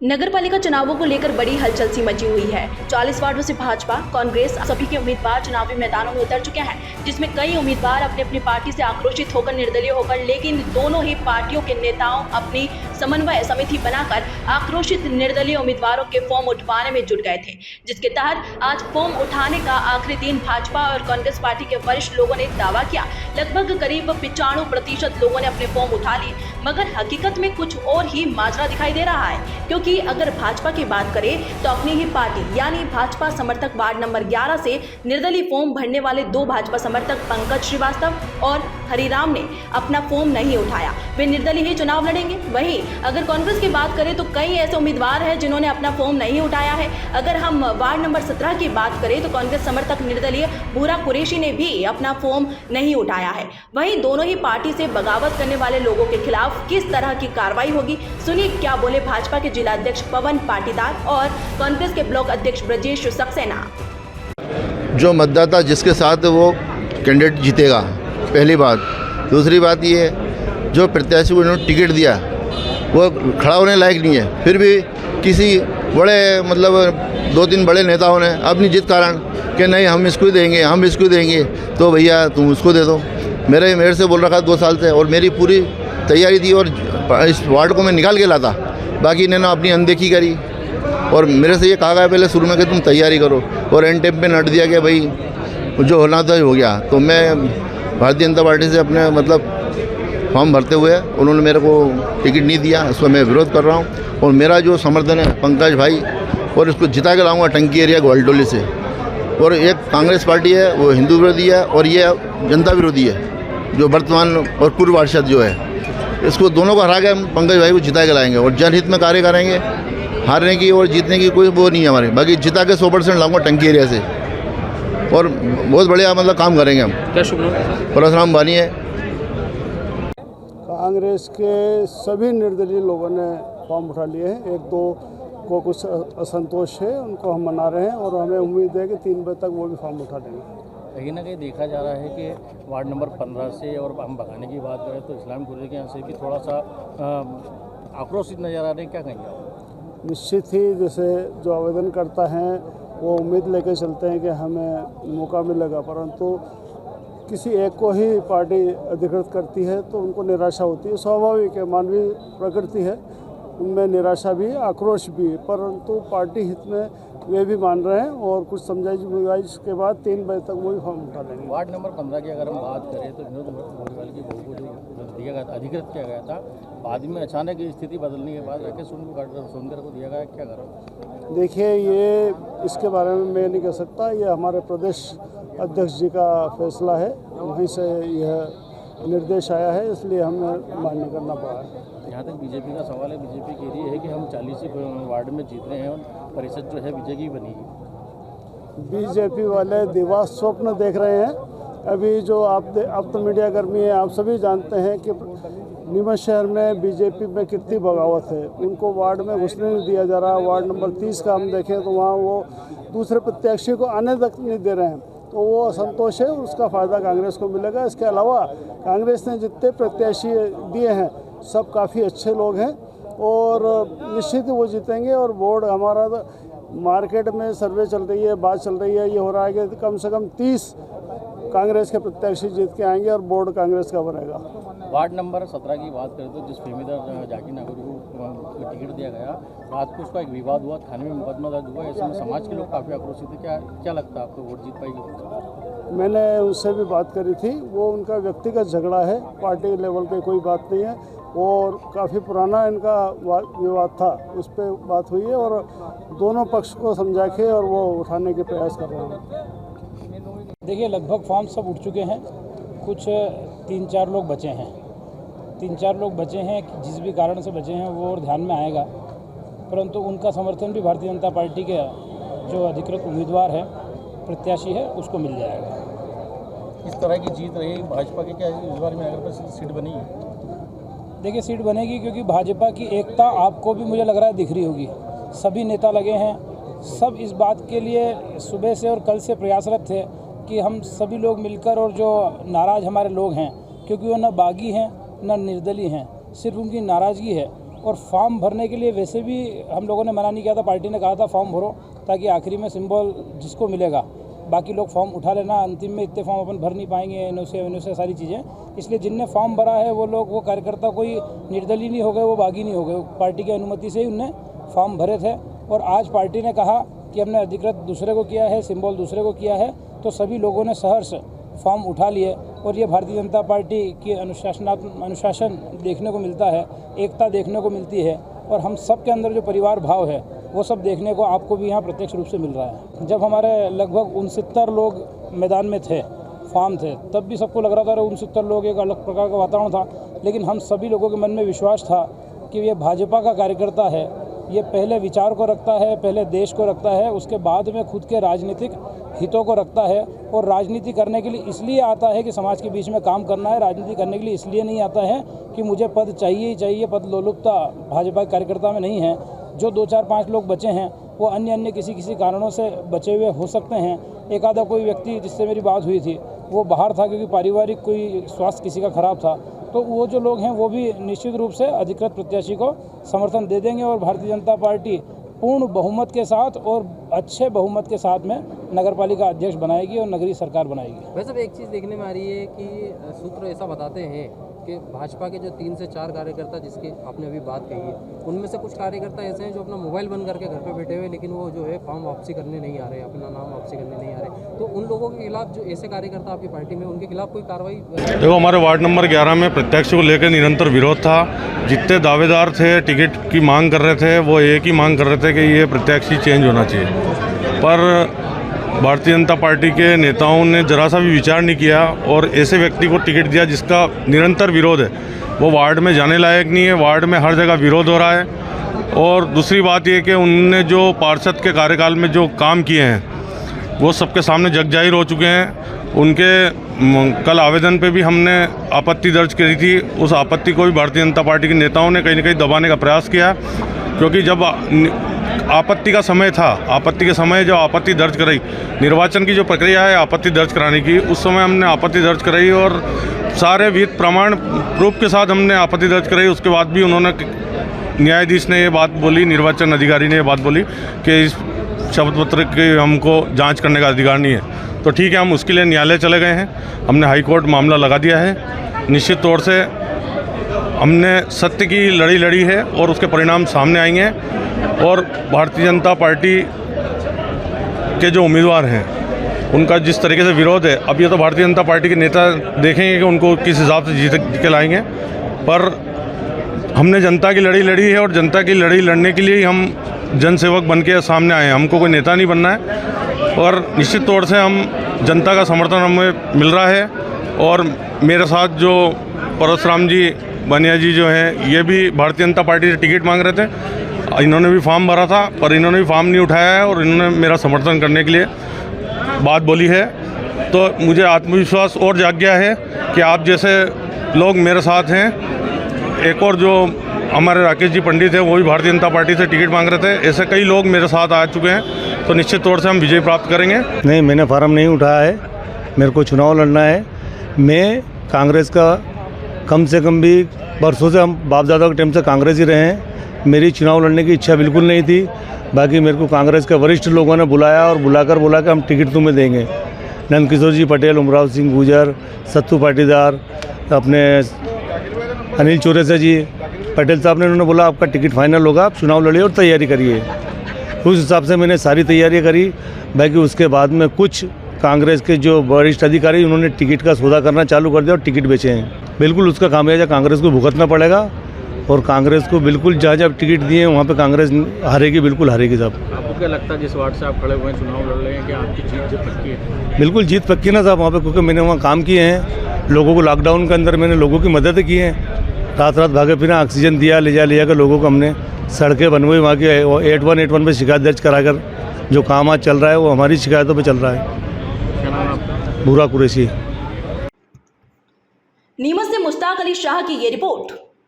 नगर पालिका चुनावों को लेकर बड़ी हलचल सी मची हुई है। 40 वार्डों से भाजपा, कांग्रेस सभी के उम्मीदवार चुनावी मैदानों में उतर चुके हैं, जिसमें कई उम्मीदवार अपनी अपनी पार्टी से आक्रोशित होकर निर्दलीय होकर, लेकिन दोनों ही पार्टियों के नेताओं अपनी समन्वय समिति बनाकर आक्रोशित निर्दलीय उम्मीदवारों के फॉर्म उठवाने में जुट गए थे, जिसके तहत आज फॉर्म उठाने का आखिरी दिन भाजपा और कांग्रेस पार्टी के वरिष्ठ लोगों ने दावा किया। लगभग करीब 95% लोगों ने अपने फॉर्म उठा लिए, मगर हकीकत में कुछ और ही माजरा दिखाई दे रहा है, क्योंकि अगर भाजपा की बात करें तो अपनी ही पार्टी यानी भाजपा समर्थक वार्ड नंबर 11 से निर्दलीय फॉर्म भरने वाले 2 भाजपा समर्थक पंकज श्रीवास्तव और हरिराम ने अपना फॉर्म नहीं उठाया, वे निर्दलीय ही चुनाव लड़ेंगे। वहीं अगर कांग्रेस की बात करें तो कई ऐसे उम्मीदवार हैं जिन्होंने अपना फॉर्म नहीं उठाया है। अगर हम वार्ड नंबर 17 की बात करें तो कांग्रेस समर्थक निर्दलीय भूरा कुरैशी ने भी अपना फॉर्म नहीं उठाया है। वहीं दोनों ही पार्टी से बगावत करने वाले लोगों के खिलाफ किस तरह की कार्रवाई होगी, सुनिए क्या बोले भाजपा के जिला अध्यक्ष पवन पाटीदार और कांग्रेस के ब्लॉक अध्यक्ष ब्रजेश सक्सेना। जो मतदाता जिसके साथ वो कैंडिडेट जीतेगा, पहली बात। दूसरी बात ये, जो प्रत्याशी को उन्होंने टिकट दिया वो खड़ा होने लायक नहीं है, फिर भी किसी बड़े 2-3 बड़े नेताओं ने अपनी जिद कारण कि नहीं हम इसको देंगे, हम इसको देंगे, तो भैया तुम उसको दे दो। मेरे से बोल रखा 2 साल से, और मेरी पूरी तैयारी थी और इस वार्ड को मैं निकाल के लाता, बाकी इन्होंने अपनी अनदेखी करी और मेरे से ये कहा गया पहले शुरू में कि तुम तैयारी करो, और एंड टाइम पे नट दिया कि भाई जो होना था हो गया। तो मैं भारतीय जनता पार्टी से अपने फॉर्म भरते हुए उन्होंने मेरे को टिकट नहीं दिया, इसको मैं विरोध कर रहा हूँ। और मेरा जो समर्थन है पंकज भाई, और इसको जिता के लाऊंगा टंकी एरिया ग्वालटोली से। और एक कांग्रेस पार्टी है वो हिंदू विरोधी है और ये जनता विरोधी है, जो वर्तमान और पूर्व पार्षद जो है, इसको दोनों को हरा के हम पंकज भाई को जिता के लाएंगे और जनहित में कार्य करेंगे। हारने की और जीतने की कोई वो नहीं है हमारे, बाकी जिता के 100% लाऊंगा टंकी एरिया से, और बहुत बढ़िया काम करेंगे हम। क्या शुभ नाम? परशुराम बानी है। कांग्रेस के सभी निर्दलीय लोगों ने फॉर्म उठा लिए हैं। 1-2 को कुछ असंतोष है, उनको हम मना रहे हैं और हमें उम्मीद है कि 3 बजे तक वो भी फॉर्म उठा देंगे। कहीं ना कहीं देखा जा रहा है कि वार्ड नंबर 15 से, और हम भगाने की बात करें तो इस्लाम गुर्जे के यहाँ से भी थोड़ा सा आक्रोशित नज़र आ रहे हैं, क्या कहेंगे आप? निश्चित ही जैसे जो आवेदन करता है वो उम्मीद लेकर चलते हैं कि हमें मौका मिलेगा, परंतु किसी एक को ही पार्टी अधिकृत करती है तो उनको निराशा होती है। स्वाभाविक है, मानवीय प्रकृति है, उनमें निराशा भी, आक्रोश भी, परंतु पार्टी हित में वे भी मान रहे हैं और कुछ समझाइश के बाद 3 बजे तक वो भी फॉर्म उठा लेंगे। वार्ड नंबर 15 की अगर हम बात करें तो विनोद गोलीवाल की बहू को जो दिया गया था, अधिकृत किया गया था, बाद में अचानक स्थिति बदलने के बाद राकेश सोनकर को दिया गया, क्या करो? देखिए, ये इसके बारे में मैं नहीं कह सकता, ये हमारे प्रदेश अध्यक्ष जी का फैसला है, वहीं से यह निर्देश आया है, इसलिए हमें मान्य करना पड़ा है। यहाँ तक बीजेपी का सवाल है, बीजेपी कह रही है कि हम 40 वार्ड में जीत रहे हैं और परिषद जो है विजय की बनेगी। बीजेपी वाले दिवा स्वप्न देख रहे हैं। अभी जो अब तो मीडिया कर्मी है, आप सभी जानते हैं कि नीमच शहर में बीजेपी में कितनी बगावत है, उनको वार्ड में घुसने नहीं दिया जा रहा। वार्ड नंबर 30 का हम देखें तो वहाँ वो दूसरे प्रत्याशी को आने तक नहीं दे रहे हैं, तो वो असंतोष है, उसका फ़ायदा कांग्रेस को मिलेगा। इसके अलावा कांग्रेस ने जितने प्रत्याशी दिए हैं सब काफ़ी अच्छे लोग हैं और निश्चित ही वो जीतेंगे। और बोर्ड हमारा मार्केट में सर्वे चल रही है, बात चल रही है, ये हो रहा है कि कम से कम 30 कांग्रेस के प्रत्याशी जीत के आएंगे और बोर्ड कांग्रेस का बनेगा। वार्ड नंबर 17 की बात करें तो जिस फेमीदार जाकिर नागौरी को टिकट दिया गया, रात को उसका एक विवाद हुआ, थाने में मुकदमा दर्ज हुआ, ऐसे में समाज के लोग काफ़ी आक्रोशित थे। क्या लगता है आपको वोट जीत पाएगी? मैंने उससे भी बात करी थी, वो उनका व्यक्तिगत झगड़ा है, पार्टी लेवल पे कोई बात नहीं है, और काफ़ी पुराना इनका विवाद था, उस पर बात हुई है और दोनों पक्ष को समझा के और वो उठाने के प्रयास कर रहे हैं। देखिए, लगभग फॉर्म सब उठ चुके हैं, कुछ 3-4 लोग बचे हैं। 3-4 लोग बचे हैं, जिस भी कारण से बचे हैं वो और ध्यान में आएगा, परंतु उनका समर्थन भी भारतीय जनता पार्टी के जो अधिकृत उम्मीदवार है, प्रत्याशी है, उसको मिल जाएगा। इस तरह की जीत रही भाजपा की, क्या इस बार में अगर सीट बनी है? देखिए, सीट बनेगी क्योंकि भाजपा की एकता आपको भी मुझे लग रहा है दिख रही होगी। सभी नेता लगे हैं, सब इस बात के लिए सुबह से और कल से प्रयासरत थे कि हम सभी लोग मिलकर, और जो नाराज़ हमारे लोग हैं, क्योंकि वो न बागी हैं न निर्दलीय हैं, सिर्फ उनकी नाराज़गी है और फॉर्म भरने के लिए वैसे भी हम लोगों ने मना नहीं किया था। पार्टी ने कहा था फॉर्म भरो ताकि आखिरी में सिंबल जिसको मिलेगा, बाकी लोग फॉर्म उठा लेना, अंतिम में इतने फॉर्म अपन भर नहीं पाएंगे, एनओसी सारी चीज़ें। इसलिए जिनने फॉर्म भरा है वो लोग, वो कार्यकर्ता कोई निर्दलीय नहीं हो गए, वो बागी नहीं हो गए, पार्टी की अनुमति से ही उनने फॉर्म भरे थे। और आज पार्टी ने कहा कि हमने अधिकृत दूसरे को किया है, सिंबल दूसरे को किया है, तो सभी लोगों ने सहर्ष फॉर्म उठा लिए। और ये भारतीय जनता पार्टी की अनुशासन देखने को मिलता है, एकता देखने को मिलती है, और हम सब के अंदर जो परिवार भाव है वो सब देखने को आपको भी यहाँ प्रत्यक्ष रूप से मिल रहा है। जब हमारे लगभग 69 लोग मैदान में थे, फॉर्म थे, तब भी सबको लग रहा था 69 लोग, एक अलग प्रकार का वातावरण था। लेकिन हम सभी लोगों के मन में विश्वास था कि ये भाजपा का कार्यकर्ता है, ये पहले विचार को रखता है, पहले देश को रखता है, उसके बाद में खुद के राजनीतिक हितों को रखता है। और राजनीति करने के लिए इसलिए आता है कि समाज के बीच में काम करना है, राजनीति करने के लिए इसलिए नहीं आता है कि मुझे पद चाहिए ही चाहिए। पद लोलुपता भाजपा के कार्यकर्ता में नहीं है। जो 2, 4, 5 लोग बचे हैं वो अन्य किसी कारणों से बचे हुए हो सकते हैं। एक आधा कोई व्यक्ति जिससे मेरी बात हुई थी वो बाहर था क्योंकि पारिवारिक कोई स्वास्थ्य किसी का खराब था। तो वो जो लोग हैं वो भी निश्चित रूप से अधिकृत प्रत्याशी को समर्थन दे देंगे और भारतीय जनता पार्टी पूर्ण बहुमत के साथ और अच्छे बहुमत के साथ में नगरपालिका अध्यक्ष बनाएगी और नगरीय सरकार बनाएगी। वैसे एक चीज़ देखने में आ रही है कि सूत्र ऐसा बताते हैं कि भाजपा के जो 3 से 4 कार्यकर्ता जिसकी आपने अभी बात कही है, उनमें से कुछ कार्यकर्ता ऐसे हैं जो अपना मोबाइल बंद करके घर पे बैठे हुए, लेकिन वो जो है फॉर्म वापसी करने नहीं आ रहे, अपना नाम वापसी करने नहीं आ रहे। तो उन लोगों के खिलाफ, जो ऐसे कार्यकर्ता आपकी पार्टी में, उनके खिलाफ कोई कार्रवाई? देखो, हमारे वार्ड नंबर 11 में प्रत्यक्ष को लेकर निरंतर विरोध था। जितने दावेदार थे टिकट की मांग कर रहे थे, वो एक ही मांग कर रहे थे कि ये प्रत्यक्ष ही चेंज होना चाहिए। पर भारतीय जनता पार्टी के नेताओं ने जरा सा भी विचार नहीं किया और ऐसे व्यक्ति को टिकट दिया जिसका निरंतर विरोध है। वो वार्ड में जाने लायक नहीं है, वार्ड में हर जगह विरोध हो रहा है। और दूसरी बात ये कि उनने जो पार्षद के कार्यकाल में जो काम किए हैं वो सबके सामने जग जाहिर हो चुके हैं। उनके कल आवेदन पे भी हमने आपत्ति दर्ज करी थी। उस आपत्ति को भी भारतीय जनता पार्टी के नेताओं ने कहीं ना कहीं दबाने का प्रयास किया, क्योंकि जब आपत्ति का समय था, आपत्ति के समय जब आपत्ति दर्ज कराई, निर्वाचन की जो प्रक्रिया है आपत्ति दर्ज कराने की, उस समय हमने आपत्ति दर्ज कराई और सारे विहित प्रमाण प्रूफ के साथ हमने आपत्ति दर्ज कराई। उसके बाद भी उन्होंने, न्यायाधीश ने ये बात बोली, निर्वाचन अधिकारी ने ये बात बोली कि इस शपथ पत्र के हमको जांच करने का अधिकार नहीं है। तो ठीक है, हम उसके लिए न्यायालय चले गए हैं, हमने हाई कोर्ट मामला लगा दिया है। निश्चित तौर से हमने सत्य की लड़ी लड़ी है और उसके परिणाम सामने आएंगे। और भारतीय जनता पार्टी के जो उम्मीदवार हैं उनका जिस तरीके से विरोध है, अब ये तो भारतीय जनता पार्टी के नेता देखेंगे कि उनको किस हिसाब से जीत के लाएंगे। पर हमने जनता की लड़ी लड़ी है और जनता की लड़ी लड़ने के लिए ही हम जनसेवक बन के सामने आए हैं। हमको कोई नेता नहीं बनना है और निश्चित तौर से हम जनता का समर्थन हमें मिल रहा है। और मेरे साथ जो परशुराम जी बनिया जी जो हैं, ये भी भारतीय जनता पार्टी से टिकट मांग रहे थे। इन्होंने भी फॉर्म भरा था पर इन्होंने भी फॉर्म नहीं उठाया है और इन्होंने मेरा समर्थन करने के लिए बात बोली है। तो मुझे आत्मविश्वास और जाग गया है कि आप जैसे लोग मेरे साथ हैं। एक और जो हमारे राकेश जी पंडित है, वो भी भारतीय जनता पार्टी से टिकट मांग रहे थे। ऐसे कई लोग मेरे साथ आ चुके हैं, तो निश्चित तौर से हम विजय प्राप्त करेंगे। नहीं, मैंने फार्म नहीं उठाया है, मेरे को चुनाव लड़ना है। मैं कांग्रेस का कम से कम भी बरसों से, हम बाप दादा के टाइम से कांग्रेस ही रहे हैं। मेरी चुनाव लड़ने की इच्छा बिल्कुल नहीं थी। बाकी मेरे को कांग्रेस के वरिष्ठ लोगों ने बुलाया और बोला कि हम टिकट तुम्हें देंगे। नंदकिशोर जी पटेल, उमराव सिंह गुजर, सत्तू पाटीदार, अपने अनिल चौरसिया जी, पटेल साहब ने, उन्होंने बोला आपका टिकट फाइनल होगा, आप चुनाव लड़िए और तैयारी करिए। उस हिसाब से मैंने सारी तैयारी करी। बाकी उसके बाद में कुछ कांग्रेस के जो वरिष्ठ अधिकारी, उन्होंने टिकट का सौदा करना चालू कर दिया और टिकट बेचे हैं। बिल्कुल उसका खामियाजा कांग्रेस को भुगतना पड़ेगा और कांग्रेस को बिल्कुल जहाँ जहाँ टिकट दिए हैं वहाँ पे कांग्रेस हारेगी, बिल्कुल हारेगी साहब। आपको क्या लगता है जिस वार्ड से आप खड़े हुए हैं, चुनाव लड़ रहे हैं, कि आपकी जीत पक्की है? बिल्कुल जीत पक्की ना साहब वहाँ पे, क्योंकि मैंने वहाँ काम किए हैं। लोगों को लॉकडाउन के अंदर मैंने लोगों की मदद की है। रात रात भागे फिर ऑक्सीजन दिया, ले जा कर लोगों को हमने सड़कें बनवाई। वहाँ की 8181 पे शिकायत दर्ज कराकर जो काम आज चल रहा है वो हमारी शिकायतों पर चल रहा है। क्या नाम आपका? बुरा कुरैशी। नीमच से मुश्ताक अली शाह की ये रिपोर्ट।